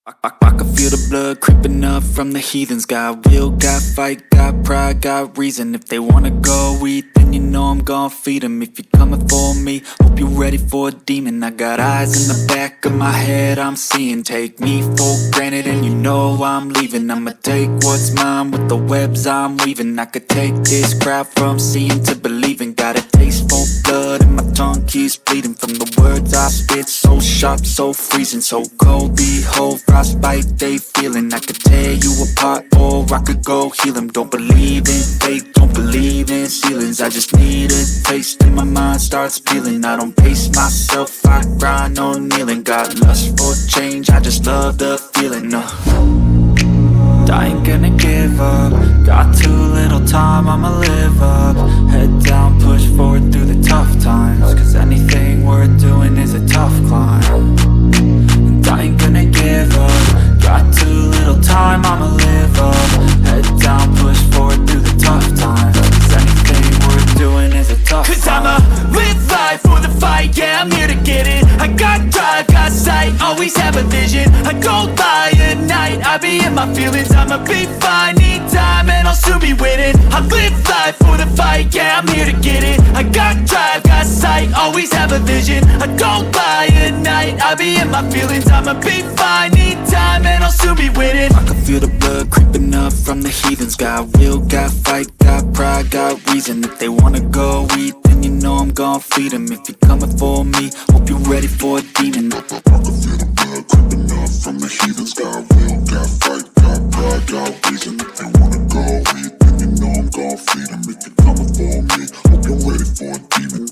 I can feel the blood creeping up from the heathens. Got will, got fight, got pride, got reason. If they wanna go eat, then you know I'm gon' feed them. If you're coming for me, hope you're ready for a demon. I got eyes in the back of my head, I'm seeing. Take me for granted and you know I'm leaving. I'ma take what's mine with the webs I'm weaving. I could take this crowd from seeing to believing. Got a taste for blood and my tongue keeps bleeding from the words I spit. So sharp, so freezing, so cold. Behold, frostbite they feeling. I could tear you apart or I could go heal them. Don't believe in fate, don't believe in ceilings. I just need a taste and my mind starts peeling. I don't pace myself, I grind on kneeling. Got lust for change, I just love the feeling. I ain't gonna give up. Got too little time, I'ma live up. Head down, push forward through the tough times. Cause anything worth doing is a tough climb. And I ain't gonna give up. Got too little time, I'ma live up. Head down, push forward through the tough times. Cause anything worth doing is a tough climb. Cause I'ma live life for the fight, yeah, I'm here to get it. I got drive, got sight, always have a vision. I go by at night, I be in my feelings. I'ma be fine, need time, and I'll soon be winning. I live life for the fight, yeah, I'm here to get it. I got drive, got sight, always have a vision. I go by at night, I be in my feelings. I'ma be fine, need time, and I'll soon be winning. I can feel the blood creeping up from the heathens. Got will, got fight, got pride, got reason. If they wanna go eat, then you know I'm gon' feed them. If you're coming for me, hope you're ready for a demon. I can feel the blood creeping up from the heathens. Got will, got fight, got pride, got reason. If they wanna go eat, then you know I'm gon' feed them. If you're coming for me, hope you're ready for a demon.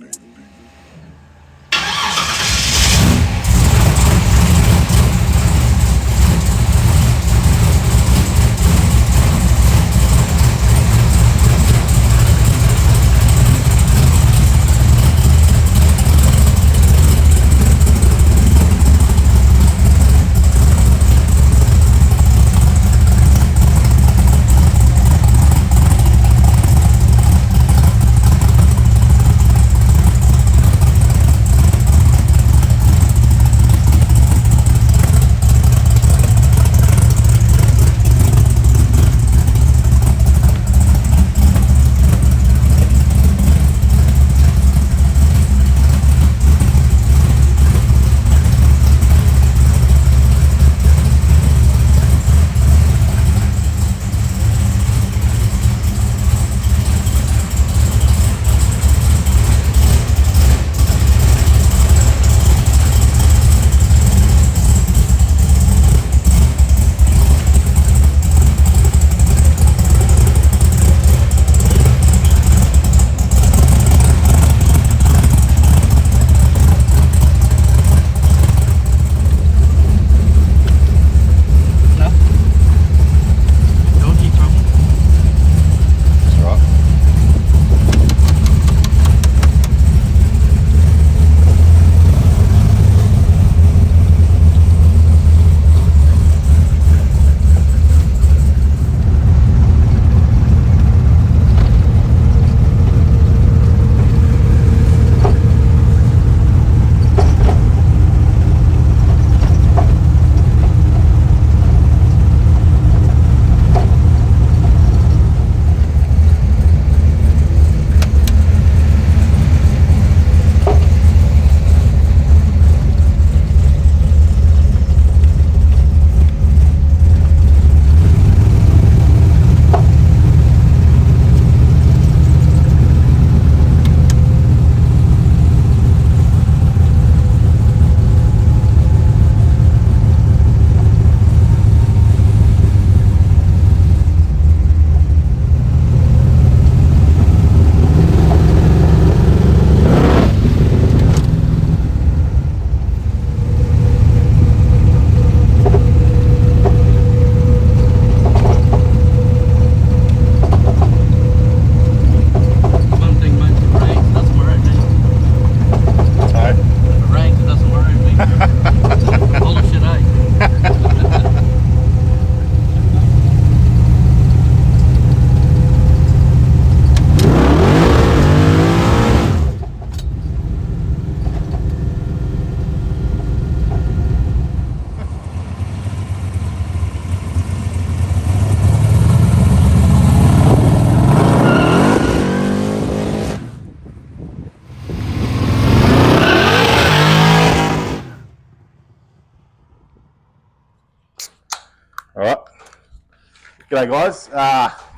G'day guys,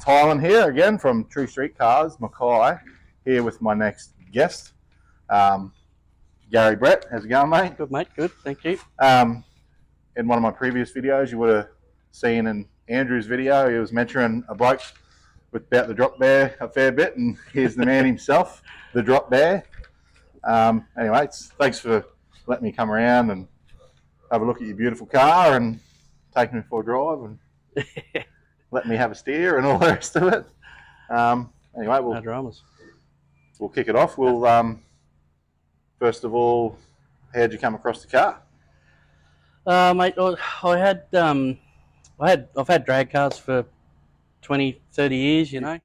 Tylen here again from True Street Cars, Mackay, here with my next guest, Gary Brett. How's it going, mate? Good, mate, good, thank you. In one of my previous videos, you would have seen in Andrew's video, he was mentoring a bloke about the drop bear a fair bit, and here's the man himself, the drop bear. Anyway, thanks for letting me come around and have a look at your beautiful car and take me for a drive and let me have a steer and all the rest of it. Anyway, No dramas. We'll kick it off. We'll first of all, how'd you come across the car? Mate, I've had drag cars for 20, 30 years, you know.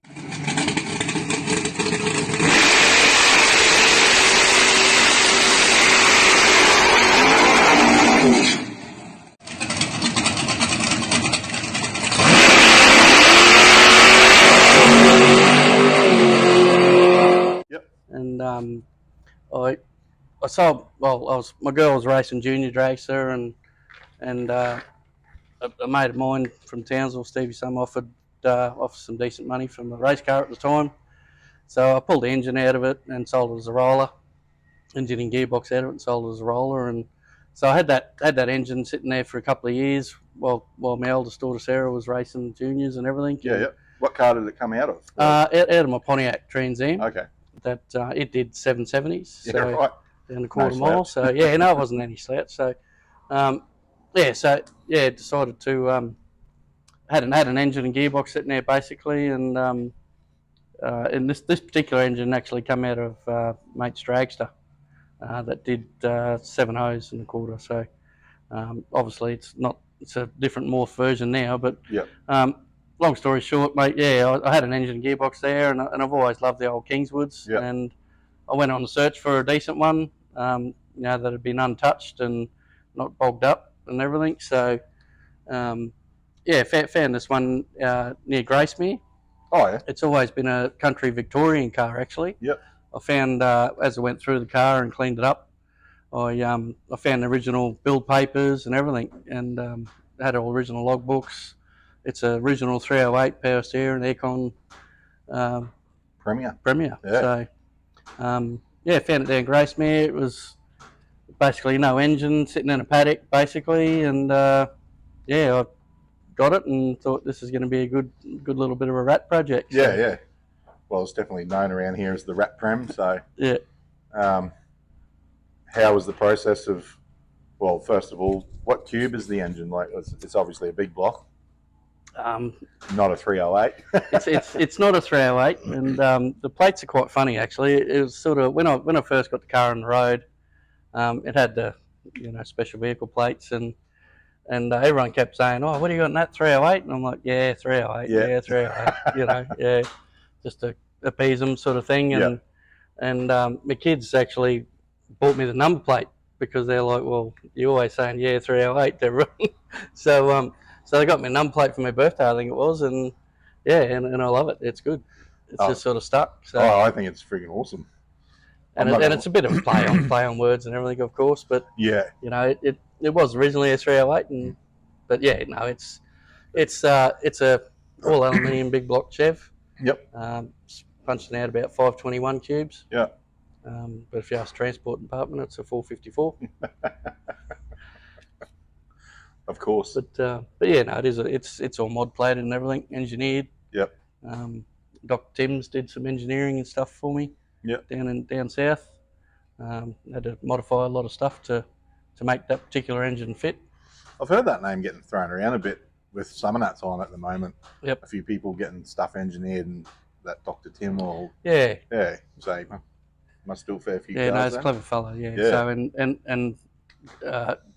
And my girl was racing junior dragster, and a mate of mine from Townsville, Stevie Sum, offered some decent money from the race car at the time. So I pulled the engine out of it and sold it as a roller, engine and gearbox out of it and sold it as a roller. And so I had that engine sitting there for a couple of years while my eldest daughter Sarah was racing juniors and everything. Yeah. What car did it come out of? Out of my Pontiac Trans Am. Okay. That it did 770s. Yeah, so right. Down a quarter mile. So yeah, no, it wasn't any slouch. So decided to had an engine and gearbox sitting there basically, and this particular engine actually come out of mate's dragster that did 7 hose and a quarter. So obviously it's a different morph version now, but long story short, mate, I had an engine and gearbox there, and I've always loved the old Kingwoods, and I went on the search for a decent one, that had been untouched and not bogged up and everything. So, found this one near Gracemere. Oh yeah. It's always been a country Victorian car, actually. Yep. I found as I went through the car and cleaned it up, I found the original build papers and everything, and had all original logbooks. It's an original 308 power steering aircon Premier. Yeah. So found it down Gracemere. It was basically no engine, sitting in a paddock basically, and I got it and thought this is going to be a good little bit of a rat project. So. Yeah. Well, it's definitely known around here as the RatPrem. So yeah. How was the process of? Well, first of all, what cube is the engine like? It's obviously a big block. Not a 308. it's not a 308, and the plates are quite funny actually. It was sort of when I first got the car on the road, it had the special vehicle plates, and everyone kept saying, "Oh, what do you got in that 308?" And I'm like, "Yeah, 308, yeah 308," just to appease them, sort of thing. And my kids actually bought me the number plate because they're like, "Well, you're always saying 308 to everyone," So they got me a number plate for my birthday, I think it was, and I love it. It's good. It's just sort of stuck. So. Oh, I think it's freaking awesome. And it's a bit of a play on words and everything, of course. But it was originally a 308, but it's a all aluminium big block Chev. Yep. Punching out about 521 cubes. Yeah. But if you ask transport department, it's a 454. Of course. But it is. It's all mod plated and everything, engineered. Yep. Dr. Timms did some engineering and stuff for me. Yep. Down south. Had to modify a lot of stuff to make that particular engine fit. I've heard that name getting thrown around a bit with Summernats on at the moment. Yep. A few people getting stuff engineered, and that Dr. Tim or so must do a fair few. Yeah, no, he's a clever fella. Yeah. So and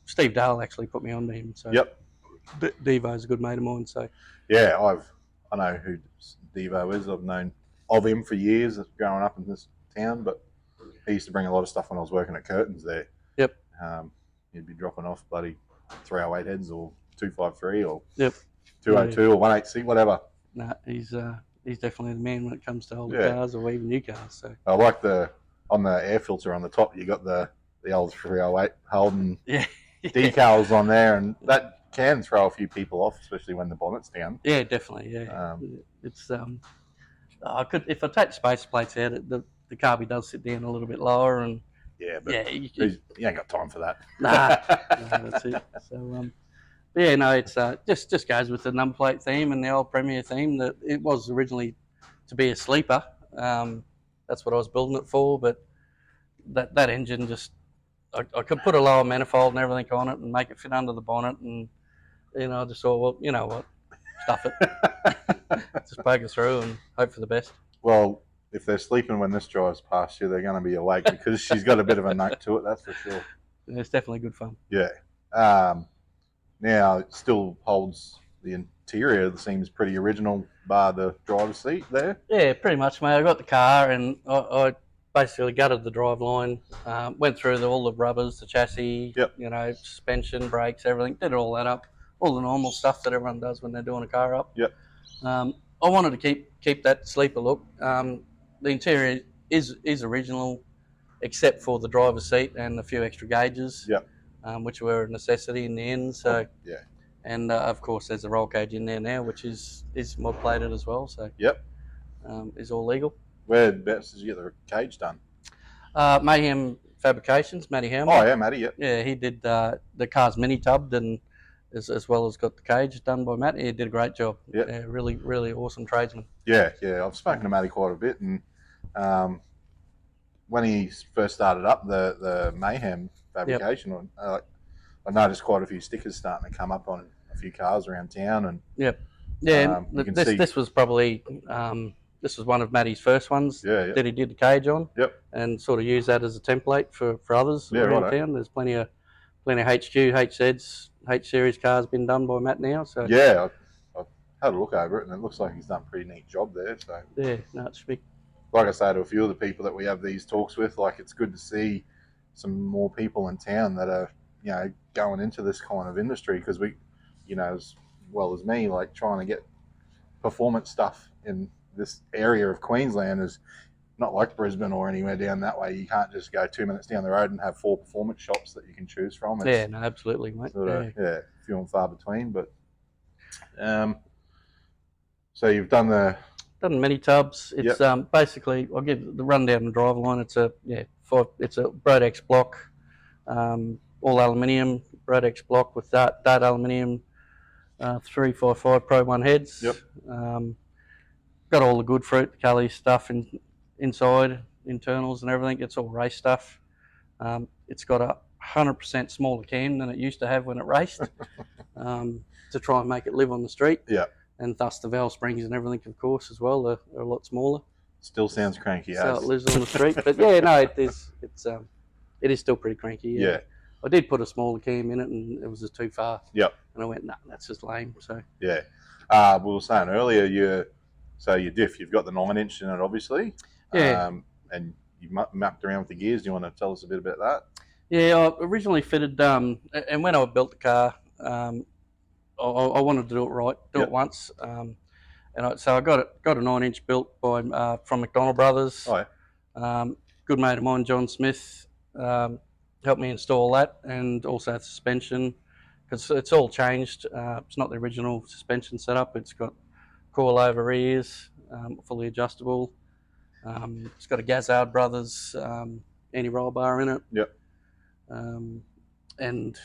Steve Dale actually put me on to him. So Devo's a good mate of mine. So yeah, I know who Devo is. I've known of him for years growing up in this town, but he used to bring a lot of stuff when I was working at Curtains there. Yep. He'd be dropping off bloody 308 heads or 253 or 202 or 186, whatever. No, he's definitely the man when it comes to old cars or even new cars. So I like on the air filter on the top, you got the old 308 Holden decals on there, and that can throw a few people off, especially when the bonnet's down. Yeah, definitely. Yeah, it's I could, if I take the space plates out, the carby does sit down a little bit lower, and Yeah, but yeah, you ain't got time for that. Nah, that's it. So but yeah, no, it's just goes with the number plate theme and the old Premier theme. That it was originally to be a sleeper. That's what I was building it for, but that engine just I could put a lower manifold and everything on it and make it fit under the bonnet, and I just thought, well, you know what, stuff it, just poke it through and hope for the best. Well, if they're sleeping when this drives past you, they're going to be awake because she's got a bit of a note to it, that's for sure. It's definitely good fun. Yeah. Now it still holds the interior. It seems pretty original, bar the driver's seat there. Yeah, pretty much, mate. I got the car and I basically gutted the driveline, went through all the rubbers, the chassis, Yep. suspension, brakes, everything. Did all that up, all the normal stuff that everyone does when they're doing a car up. Yep. I wanted to keep that sleeper look. The interior is original, except for the driver's seat and a few extra gauges. Yep. Which were a necessity in the end. So yeah. And of course, there's a roll cage in there now, which is mod plated as well. So yep. Is all legal. Whereabouts did you get the cage done? Mayhem Fabrications, Matty Helmer. Oh yeah, Matty. Yep. Yeah, he did the car's mini tubbed and as well as got the cage done by Matt. He did a great job. Yep. Yeah, really, really awesome tradesman. Yeah. I've spoken to Matty quite a bit, and when he first started up the Mayhem Fabrication, I noticed quite a few stickers starting to come up on a few cars around town, and this was probably this was one of Matty's first ones that he did the cage on. Yep. And sort of use that as a template for others around town. There's plenty of HQ, HZs, H series cars been done by Matt now. So yeah, I've had a look over it, and it looks like he's done a pretty neat job there. So yeah, no, it's big. Like I say to a few of the people that we have these talks with, like it's good to see some more people in town that are going into this kind of industry, because we, as well as me, like trying to get performance stuff in this area of Queensland is not like Brisbane or anywhere down that way. You can't just go 2 minutes down the road and have 4 performance shops that you can choose from. It's absolutely, mate. Sort of, few and far between. But so you've done the mini tubs. It's basically, I'll give the rundown of the driveline. It's a Brodex block, all aluminium Brodex block with dart aluminium 355 Pro 1 heads. Yep. Got all the good fruit, Kelly stuff inside, internals and everything. It's all race stuff. It's got a 100% smaller cam than it used to have when it raced, to try and make it live on the street. Yeah. And thus the valve springs and everything, of course, as well. They're a lot smaller. Still sounds cranky. So it lives on the street. But yeah, no, it is still pretty cranky. Yeah. I did put a smaller cam in it, and it was just too far. Yep. And I went, no, that's just lame. So yeah. We were saying earlier, your diff, you've got the 9-inch in it, obviously. Yeah. And you mapped around with the gears. Do you want to tell us a bit about that? Yeah, I originally fitted, and when I built the car, I wanted to do it right, it once. So I got a 9-inch built by from McDonald Brothers. Oh, yeah. Good mate of mine, John Smith, helped me install that, and also the suspension, because it's all changed. It's not the original suspension setup. It's got coil-over rears, fully adjustable. It's got a Gazzard Brothers anti-roll bar in it. Yep. And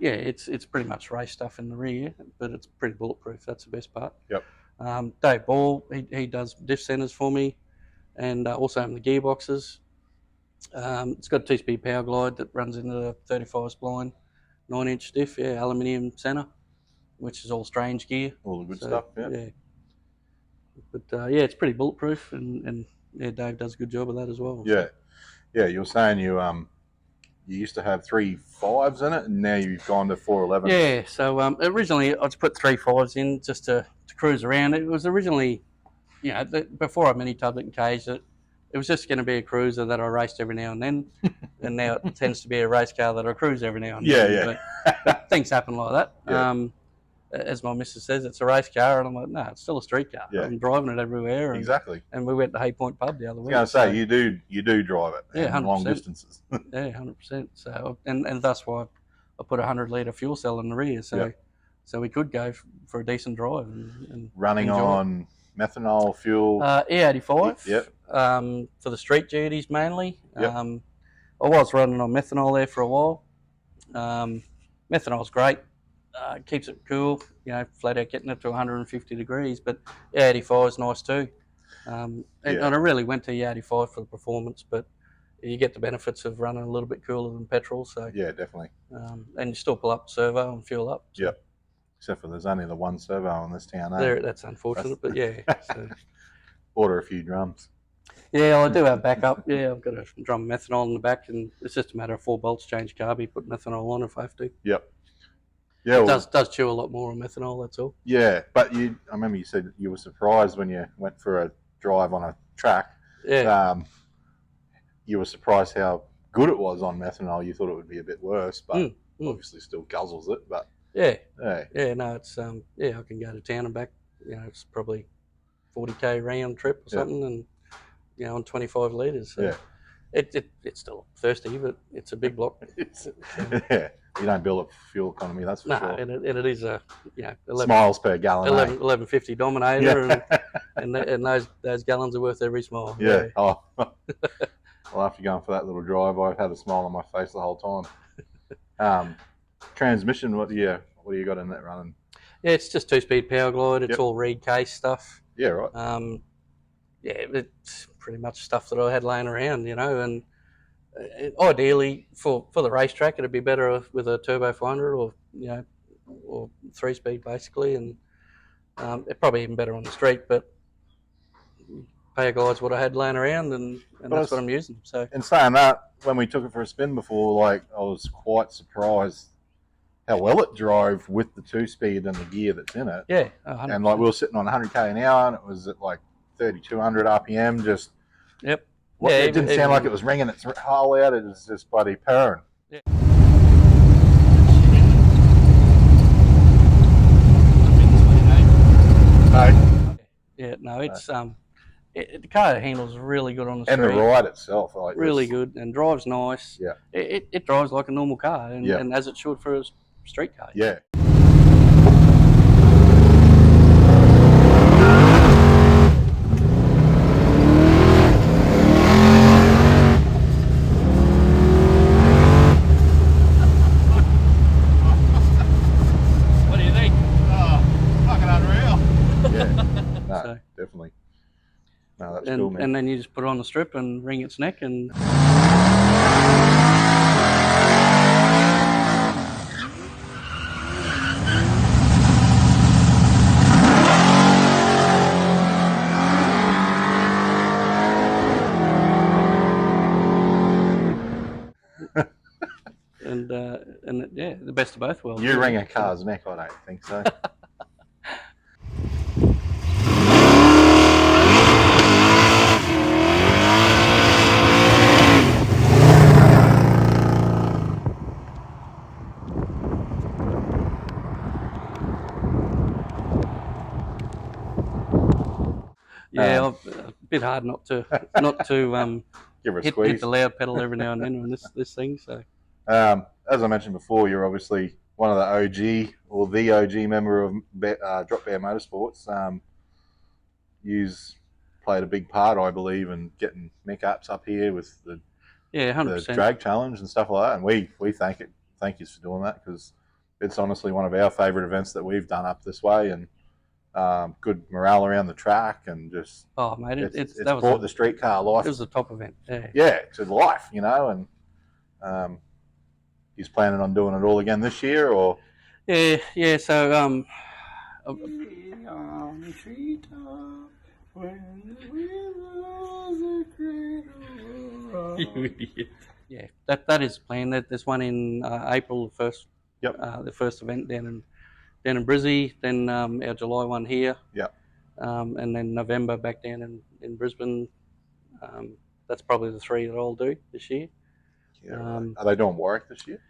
it's pretty much race stuff in the rear, but it's pretty bulletproof. That's the best part. Yep. Dave Ball, he does diff centers for me, and also in the gearboxes. It's got a 2-speed power glide that runs into the 35 spline, 9-inch diff, aluminium center, which is all strange gear. All the good stuff, yeah. But it's pretty bulletproof, and Dave does a good job of that as well. Yeah. Yeah, you were saying you used to have 3 5s in it, and now you've gone to 4 11s. Yeah, so originally I just put 3 5s in just to cruise around. It was originally, before I mini tubbed it and caged it, it was just going to be a cruiser that I raced every now and then, and now it tends to be a race car that I cruise every now and then. Yeah. But things happen like that. Yeah. As my missus says, it's a race car, and I'm like, no, it's still a street car. Yeah. I'm driving it everywhere. Exactly. And we went to Hay Point Pub the other week. I was going to say, you do drive it. Yeah, 100%. Long distances. Yeah, 100%. So, and that's why I put a 100-litre fuel cell in the rear, so we could go for a decent drive and running enjoy on methanol fuel. E85. Yep. For the street duties mainly. Yep. I was running on methanol there for a while. Methanol's great. Keeps it cool, flat out getting it to 150 degrees, but E85 is nice too. And I really went to E85 for the performance, but you get the benefits of running a little bit cooler than petrol. So yeah, definitely. And you still pull up servo and fuel up. So. Yep. Except for there's only the one servo in this town. That's unfortunate, but yeah. So. Order a few drums. Yeah, I do have backup. Yeah, I've got a drum of methanol in the back, and it's just a matter of 4 bolts, change carby, put methanol on if I have to. Yep. Yeah, it does chew a lot more on methanol. That's all. Yeah, but I remember you said you were surprised when you went for a drive on a track. Yeah. You were surprised how good it was on methanol. You thought it would be a bit worse, but obviously still guzzles it. But yeah. No, it's I can go to town and back. It's probably 40k round trip or something, and on 25 litres. So it's still thirsty, but it's a big block. Yeah, you don't build up fuel economy, that's for sure. And it is a 11, smiles per gallon. 1150 Dominator, and those gallons are worth every smile. Yeah. Oh. Well, after going for that little drive, I've had a smile on my face the whole time. Transmission, what do you got in that running? Yeah, it's just 2-speed power glide. It's all reed case stuff. Yeah, right. It's pretty much stuff that I had laying around, and ideally for the racetrack, it'd be better with a turbo 400 or 3-speed basically, and it's probably even better on the street. But power glide's what I had laying around, and that's what I'm using. So, in saying that, when we took it for a spin before, I was quite surprised how well it drove with the 2-speed and the gear that's in it. Yeah, 100%. And we were sitting on 100k an hour, and it was at 3,200 RPM. Just yep. It didn't sound like it was ringing its hull out. It was just bloody purring. Yeah. Yeah, no, it's the car handles really good on the street. And the ride itself, really good, and drives nice. Yeah, it drives like a normal car, and as it should for a street car. Yeah. What do you think? Fucking unreal. Yeah. No, definitely. No, that's cool, man. And then you just put it on the strip and wring its neck and. and the best of both worlds. You wring a car's neck, I don't think so. Yeah, a bit hard not to Give her a squeeze. hit the loud pedal every now and then on this thing. So, as I mentioned before, you're obviously one of the OG or the OG member of Drop Bear Motorsports. You've played a big part, I believe, in getting Mick Apps up here with the 100%. the drag challenge and stuff like that. And we thank you for doing that, because it's honestly one of our favourite events that we've done up this way, and good morale around the track, and just it's brought the street car life. It was a top event. To life, and he's planning on doing it all again this year, or so that is planned. There's one in April, the first. Yep. The first event down in Brizzy, then our July one here. Yep. And then November back down in Brisbane. That's probably the 3 that I'll do this year. Yeah. Are they doing Warwick this year?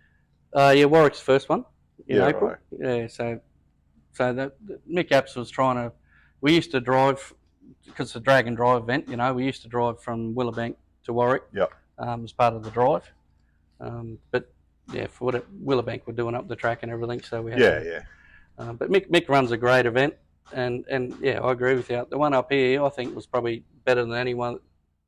Warwick's the first one in April. Right. Yeah, so that Mick Apps was trying to. We used to drive, because it's a drag and drive event. We used to drive from Willowbank to Warwick. Yep. As part of the drive, but for what Willowbank were doing up the track and everything. So we had but Mick runs a great event, and yeah, I agree with you. The one up here, I think, was probably better than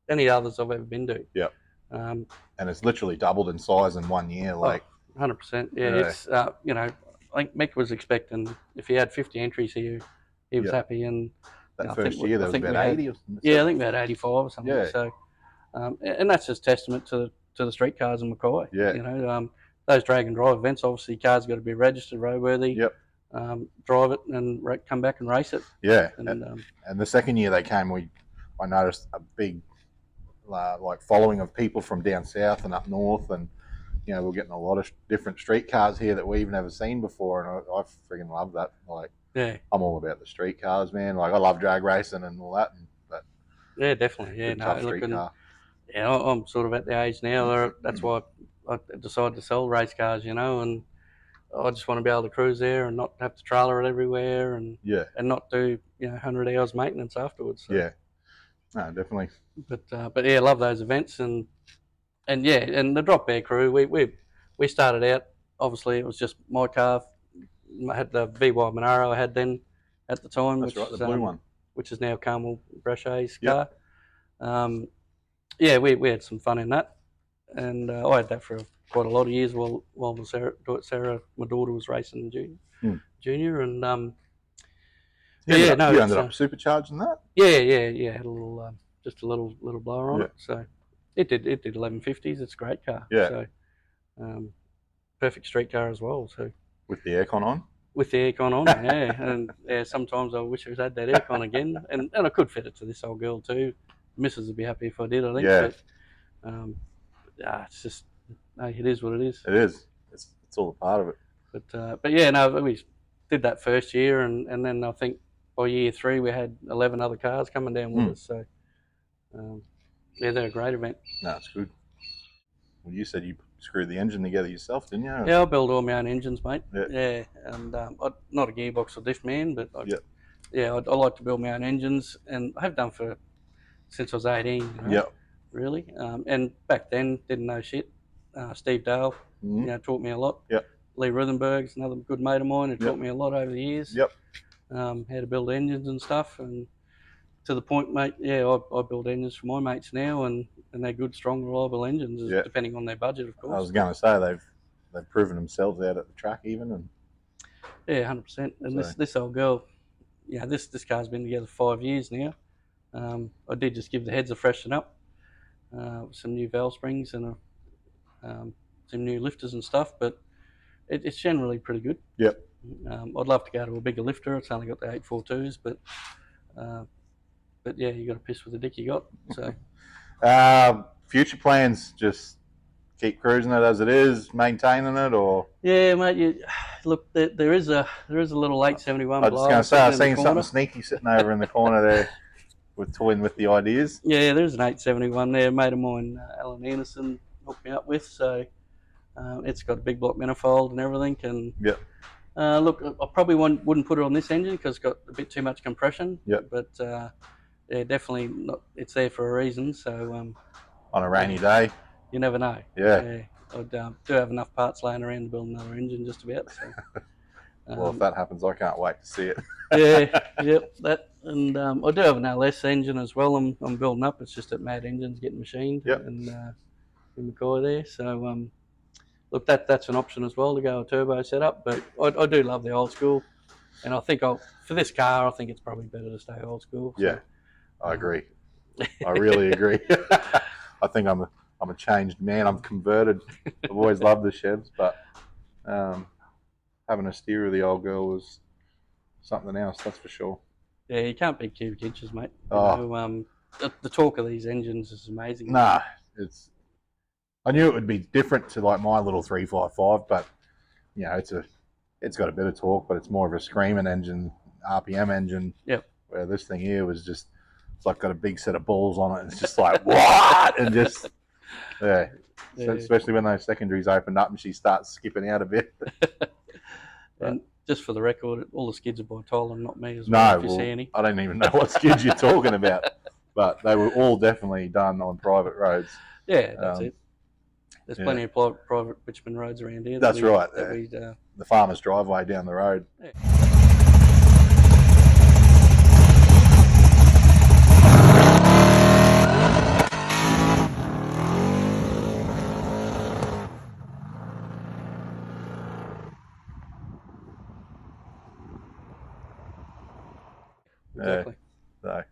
any others I've ever been to. Yeah. And it's literally doubled in size in 1 year. Like 100%. Yeah, it's you know, I think Mick was expecting if he had 50 entries here, he was happy. And that first year there was about 80 or something. Yeah, I think about 85 or something. Yeah. So, and that's just testament to the street cars in Mackay. Yeah. You know, those drag and drive events, obviously cars got to be registered, roadworthy. Yep. Drive it and come back and race it. Yeah. And the second year they came, I noticed a big like following of people from down south and up north, and you know, we're getting a lot of different street cars here that we've never seen before, and I freaking love that. Like, yeah, I'm all about the street cars, man. Like, I love drag racing and all that, but yeah, definitely, yeah, no, street car. Yeah, I'm sort of at the age now. That's why I decided to sell race cars, you know, and I just want to be able to cruise there and not have to trailer it everywhere, and not do 100 hours maintenance afterwards. So. Yeah, no, definitely. But yeah, I love those events, and the drop bear crew. We started out. Obviously, it was just my car. I had the VY Monaro I had then at the time. That's right, the blue one, which is now Carmel Brachet's car. Yeah, we had some fun in that, and I had that for quite a lot of years while Sarah, my daughter, was racing junior, and you ended up supercharging that. Yeah, had a little just a little blower on it, so it did 1150s. It's a great car. Yeah. So perfect street car as well. So with the aircon on. With the aircon on, yeah, and sometimes I wish I had that aircon again, and I could fit it to this old girl too. Missus would be happy if I did, I think. Yeah. But it's just, it is what it is. It is. It's all a part of it. But yeah, no, we did that first year, and then I think by year 3 we had 11 other cars coming down with us. So yeah, they're a great event. No, it's good. Well, you said you screwed the engine together yourself, didn't you? Yeah, I build all my own engines, mate. Yeah. And I'm not a gearbox or diff man, but I like to build my own engines, and I have done since I was 18. Really. And back then, didn't know shit. Steve Dale, taught me a lot. Yep. Lee Ruthenberg's another good mate of mine who taught me a lot over the years. Yep. How to build engines and stuff, and to the point, mate. Yeah, I build engines for my mates now, and they're good, strong, reliable engines, depending on their budget, of course. I was going to say they've proven themselves out at the track even, and 100%. And this old girl, this car's been together 5 years now. I did just give the heads a freshen up, some new valve springs and some new lifters and stuff, but it's generally pretty good. Yep. I'd love to go to a bigger lifter. It's only got the 842s, but yeah, you got to piss with the dick you got. So, future plans, just keep cruising it as it is, maintaining it, or yeah, mate. Look, there is a little 871. I was just going to say, I've seen something sneaky sitting over in the corner there. With toying with the ideas. Yeah, there's an 871 there. A mate of mine, Alan Anderson, hooked me up with. So it's got a big block manifold and everything. And look, I probably wouldn't put it on this engine because it's got a bit too much compression. Yep. But yeah, definitely not. It's there for a reason. So on a rainy day, you never know. Yeah. I do have enough parts laying around to build another engine just about. So. Well, if that happens, I can't wait to see it. That, and I do have an LS engine as well. I'm building up. It's just at Mad Engines getting machined. And in Mackay there. So look, that's an option as well to go a turbo setup. But I do love the old school, and I think for this car, I think it's probably better to stay old school. So, yeah, I agree. I really agree. I think I'm a changed man. I'm converted. I've always loved the sheds, but having a steer of the old girl was something else, that's for sure. Yeah, you can't beat cubic inches, mate. The torque of these engines is amazing. Nah, I knew it would be different to like my little 355, but it's got a bit of torque, but it's more of a screaming engine, RPM engine. Yep. Where this thing here was just, it's like got a big set of balls on it, and it's just like what, and just So especially when those secondaries opened up and she starts skipping out a bit. And just for the record, all the skids are by Tolan, not me as well. No, I don't even know what skids you're talking about, but they were all definitely done on private roads. Yeah, that's it. There's Yeah. plenty of private bitumen roads around here. That's right. That Yeah. we, The farmer's driveway down the road. yeah. Exactly. So,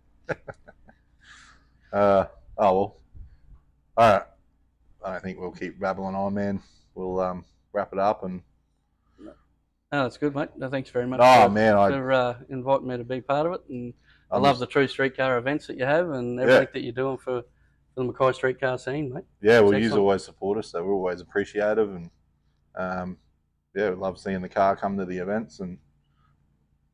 oh well. All right. I don't think we'll keep babbling on, man. We'll wrap it up and. No, that's good, mate. No, thanks very much Oh for, man, for inviting me to be part of it. And I love the true streetcar events that you have and everything that you're doing for the Mackay streetcar scene, mate. Yeah, well, It's you excellent. always support us, so we're always appreciative, and yeah, we love seeing the car come to the events and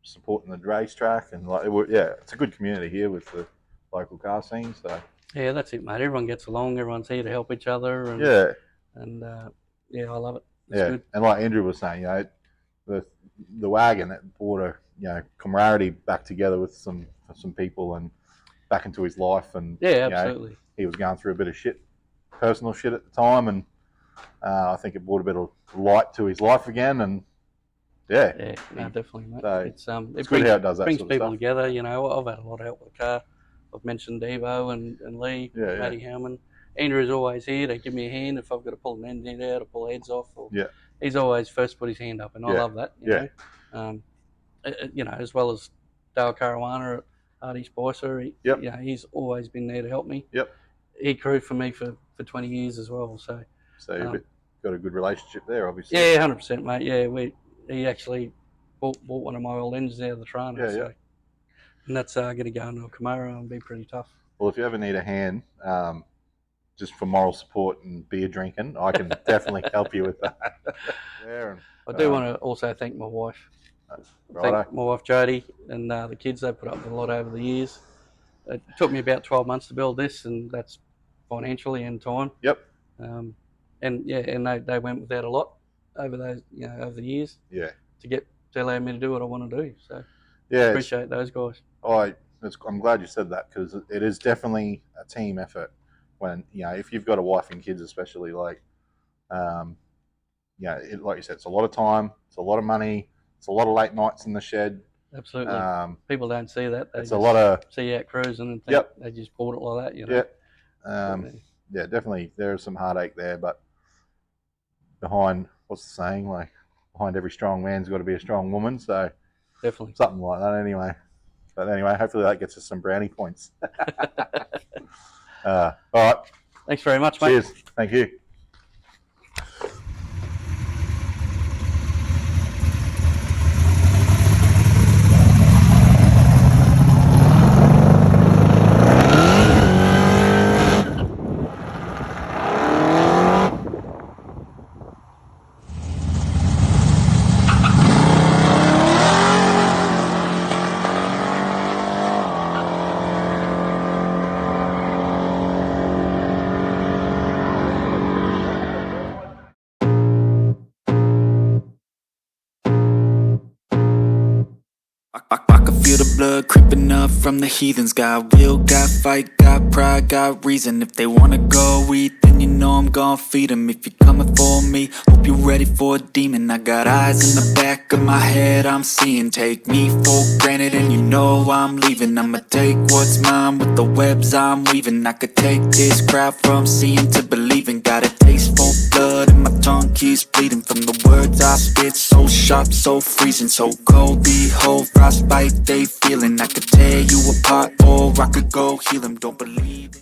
supporting the racetrack, and yeah, it's a good community here with the local car scene. So Yeah, that's it, mate. Everyone gets along. Everyone's here to help each other. And, yeah, And yeah, I love it. It's yeah, good. and like Andrew was saying, you know, the wagon that brought a camaraderie back together with some people and back into his life, and Yeah, absolutely. he was going through a bit of shit, personal shit at the time, and I think it brought a bit of light to his life again, and yeah, No, definitely, mate. So, It's it's good how it does that brings sort of people stuff. together. You know, I've had a lot of help with the car. I've mentioned Devo and Lee, Yeah, Matty Hellman. Andrew's always here to give me a hand if I've got to pull an engine out or pull heads off. Or, Yeah. He's always first to put his hand up, and I Yeah. love that. Yeah. You know, as well as Dale Caruana at Hardy Spicer. Yep. You know, he's always been there to help me. Yep. He crewed for me for 20 years as well. So you've got a good relationship there, obviously. yeah, 100%, mate. Yeah, he actually bought one of my old engines out of the Trana. Yeah, so. And that's going to go into a Camaro and be pretty tough. Well, if you ever need a hand, just for moral support and beer drinking, I can definitely help you with that. I do want to also thank my wife. Thank my wife Jodie and the kids. They put up with a lot over the years. It took me about 12 months to build this, and that's financially and time. Yep. And they went without a lot over those over the years. Yeah. To allow me to do what I want to do. So yeah, appreciate those guys. I'm glad you said that, because it is definitely a team effort. When if you've got a wife and kids, especially, like, like you said, it's a lot of time, it's a lot of money, it's a lot of late nights in the shed. Absolutely. People don't see that. They it's a lot of see you out cruising and think they just bought it like that. Yeah, definitely there's some heartache there, but behind, what's the saying, like, behind every strong man's got to be a strong woman. So definitely something like that, anyway. But anyway, hopefully that gets us some brownie points. All right. Thanks very much, mate. Cheers. Thank you. I can feel the blood creeping up from the heathens. Got will, got fight, got pride, got reason. If they wanna go eat, then you know I'm gon' feed them. If you're coming for me, hope you're ready for a demon. I got eyes in the back of my head, I'm seeing. Take me for granted and you know I'm leaving. I'ma take what's mine with the webs I'm weaving. I could take this crowd from seeing to believing. Got a taste for blood and my tongue keeps bleeding from the words I spit. So sharp, so freezing, so cold. Behold, frostbite they feeling. I could tear you apart or I could go heal them. Don't believe it.